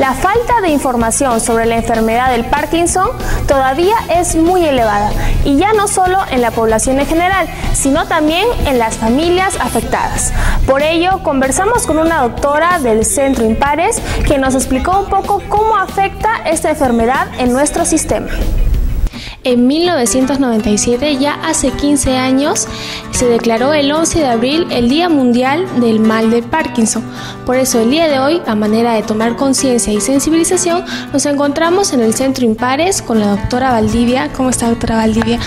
La falta de información sobre la enfermedad del Parkinson todavía es muy elevada, y ya no solo en la población en general, sino también en las familias afectadas. Por ello, conversamos con una doctora del Centro Impares que nos explicó un poco cómo afecta esta enfermedad en nuestro sistema. En 1997, ya hace 15 años, se declaró el 11 de abril el Día Mundial del Mal de Parkinson. Por eso el día de hoy, a manera de tomar conciencia y sensibilización, nos encontramos en el Centro Impares con la doctora Valdivia. ¿Cómo está, doctora Valdivia?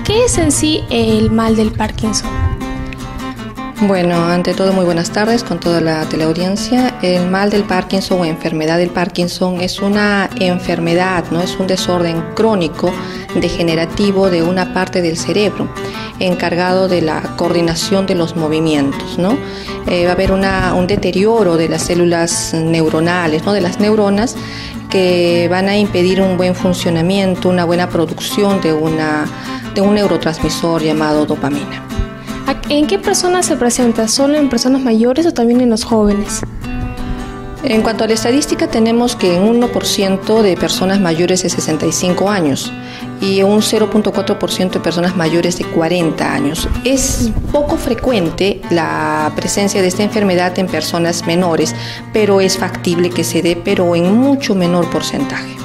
¿Qué es en sí el mal del Parkinson? Bueno, ante todo, muy buenas tardes con toda la teleaudiencia. El mal del Parkinson o enfermedad del Parkinson es una enfermedad, ¿no? Es un desorden crónico degenerativo de una parte del cerebro encargado de la coordinación de los movimientos, ¿no? Va a haber un deterioro de las células neuronales, ¿no? De las neuronas, que van a impedir un buen funcionamiento, una buena producción de un neurotransmisor llamado dopamina. ¿En qué personas se presenta? ¿Solo en personas mayores o también en los jóvenes? En cuanto a la estadística, tenemos que un 1% de personas mayores de 65 años y un 0.4% de personas mayores de 40 años. Es poco frecuente la presencia de esta enfermedad en personas menores, pero es factible que se dé, pero en mucho menor porcentaje.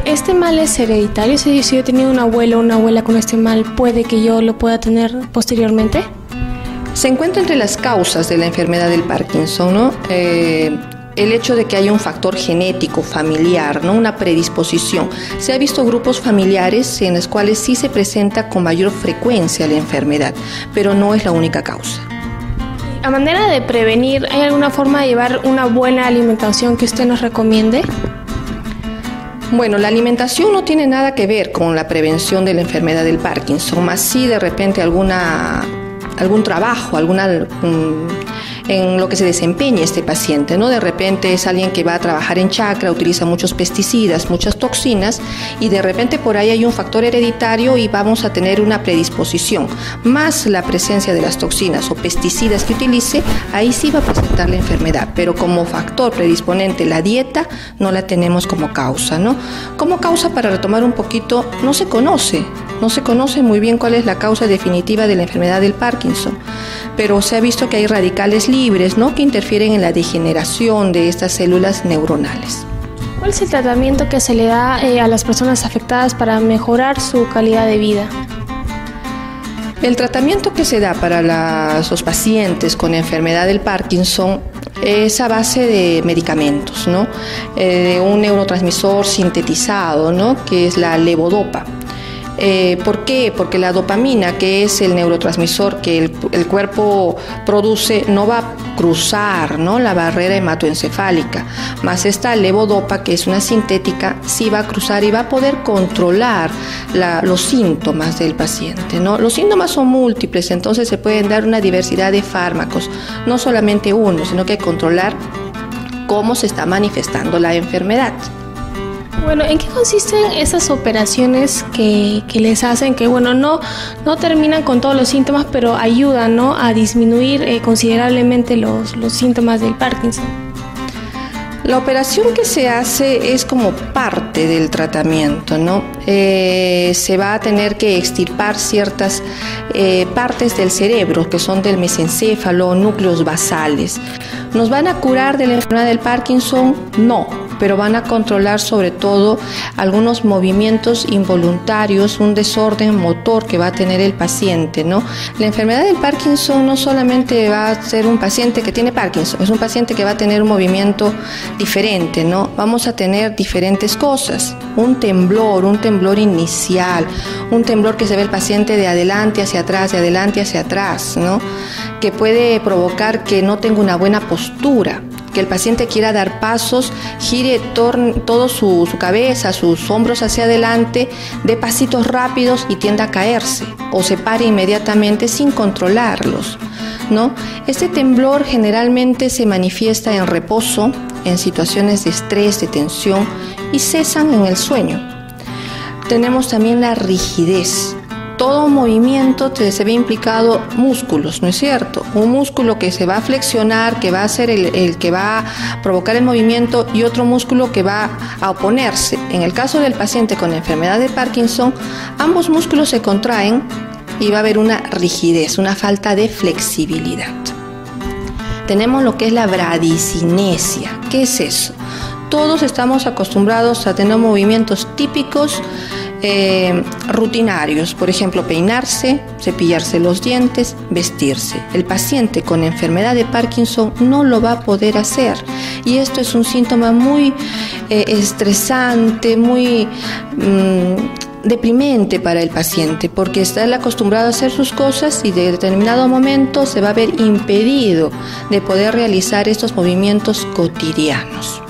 ¿Este mal es hereditario? Si yo he tenido un abuelo o una abuela con este mal, ¿puede que yo lo pueda tener posteriormente? Se encuentra entre las causas de la enfermedad del Parkinson, ¿no? El hecho de que haya un factor genético, familiar, ¿no? Una predisposición. Se ha visto grupos familiares en los cuales sí se presenta con mayor frecuencia la enfermedad, pero no es la única causa. A manera de prevenir, ¿hay alguna forma de llevar una buena alimentación que usted nos recomiende? Bueno, la alimentación no tiene nada que ver con la prevención de la enfermedad del Parkinson, más sí de repente algún trabajo, en lo que se desempeñe este paciente, ¿no? De repente es alguien que va a trabajar en chacra, utiliza muchos pesticidas, muchas toxinas, y de repente por ahí hay un factor hereditario y vamos a tener una predisposición, más la presencia de las toxinas o pesticidas que utilice, ahí sí va a presentar la enfermedad, pero como factor predisponente la dieta no la tenemos como causa, ¿no? Como causa, para retomar un poquito, no se conoce muy bien cuál es la causa definitiva de la enfermedad del Parkinson, pero se ha visto que hay radicales libres, ¿no? Que interfieren en la degeneración de estas células neuronales. ¿Cuál es el tratamiento que se le da a las personas afectadas para mejorar su calidad de vida? El tratamiento que se da para los pacientes con enfermedad del Parkinson es a base de medicamentos, ¿no? De un neurotransmisor sintetizado, ¿no? Que es la levodopa. ¿Por qué? Porque la dopamina, que es el neurotransmisor que el cuerpo produce, no va a cruzar, ¿no? La barrera hematoencefálica, más esta levodopa, que es una sintética, sí va a cruzar y va a poder controlar los síntomas del paciente, ¿no? Los síntomas son múltiples, entonces se pueden dar una diversidad de fármacos, no solamente uno, sino que controlar cómo se está manifestando la enfermedad. Bueno, ¿en qué consisten esas operaciones que les hacen que, bueno, no terminan con todos los síntomas, pero ayudan, ¿no?, a disminuir considerablemente los síntomas del Parkinson? La operación que se hace es como parte del tratamiento, ¿no? Se va a tener que extirpar ciertas partes del cerebro que son del mesencéfalo, núcleos basales. ¿Nos van a curar de la enfermedad del Parkinson? No, pero van a controlar sobre todo algunos movimientos involuntarios, un desorden motor que va a tener el paciente, ¿no? La enfermedad del Parkinson no solamente va a ser un paciente que tiene Parkinson, es un paciente que va a tener un movimiento diferente, ¿no? Vamos a tener diferentes cosas, un temblor inicial, un temblor que se ve el paciente de adelante hacia atrás, ¿no? Que puede provocar que no tenga una buena postura, que el paciente quiera dar pasos, gire todo su cabeza, sus hombros hacia adelante, dé pasitos rápidos y tienda a caerse, o se pare inmediatamente sin controlarlos, ¿no? Este temblor generalmente se manifiesta en reposo, en situaciones de estrés, de tensión, y cesan en el sueño. Tenemos también la rigidez. todo movimiento se ve implicado músculos, ¿no es cierto? Un músculo que se va a flexionar, que va a ser el que va a provocar el movimiento, y otro músculo que va a oponerse. En el caso del paciente con enfermedad de Parkinson, ambos músculos se contraen y va a haber una rigidez, una falta de flexibilidad. Tenemos lo que es la bradicinesia. ¿Qué es eso? Todos estamos acostumbrados a tener movimientos típicos rutinarios, por ejemplo, peinarse, cepillarse los dientes, vestirse. El paciente con enfermedad de Parkinson no lo va a poder hacer, y esto es un síntoma muy estresante, muy deprimente para el paciente, porque está acostumbrado a hacer sus cosas y de determinado momento se va a ver impedido de poder realizar estos movimientos cotidianos.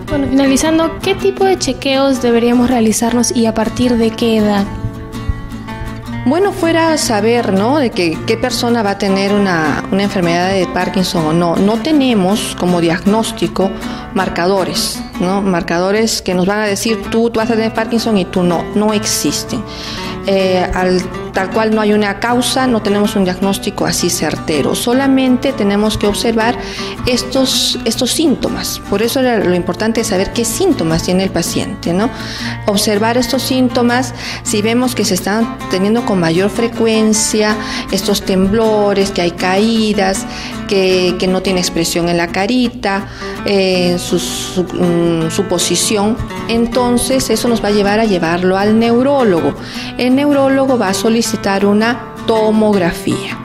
Bueno, finalizando, ¿qué tipo de chequeos deberíamos realizarnos y a partir de qué edad? Bueno, fuera saber, ¿no?, de qué persona va a tener una enfermedad de Parkinson o no. No tenemos como diagnóstico marcadores, ¿no? Marcadores que nos van a decir tú vas a tener Parkinson y tú no existen. Tal cual no hay una causa, no tenemos un diagnóstico así certero. Solamente tenemos que observar estos síntomas. Por eso lo importante es saber qué síntomas tiene el paciente, ¿no? Observar estos síntomas, si vemos que se están teniendo con mayor frecuencia estos temblores, que hay caídas, que no tiene expresión en la carita, su posición, entonces eso nos va a llevarlo al neurólogo. El neurólogo va a solicitar una tomografía.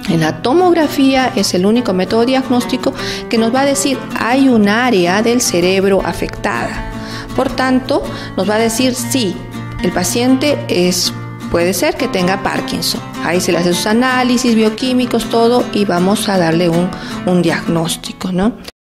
En la tomografía es el único método diagnóstico que nos va a decir hay un área del cerebro afectada. Por tanto, nos va a decir sí, el paciente puede ser que tenga Parkinson. Ahí se le hace sus análisis bioquímicos, todo, y vamos a darle un diagnóstico, ¿no?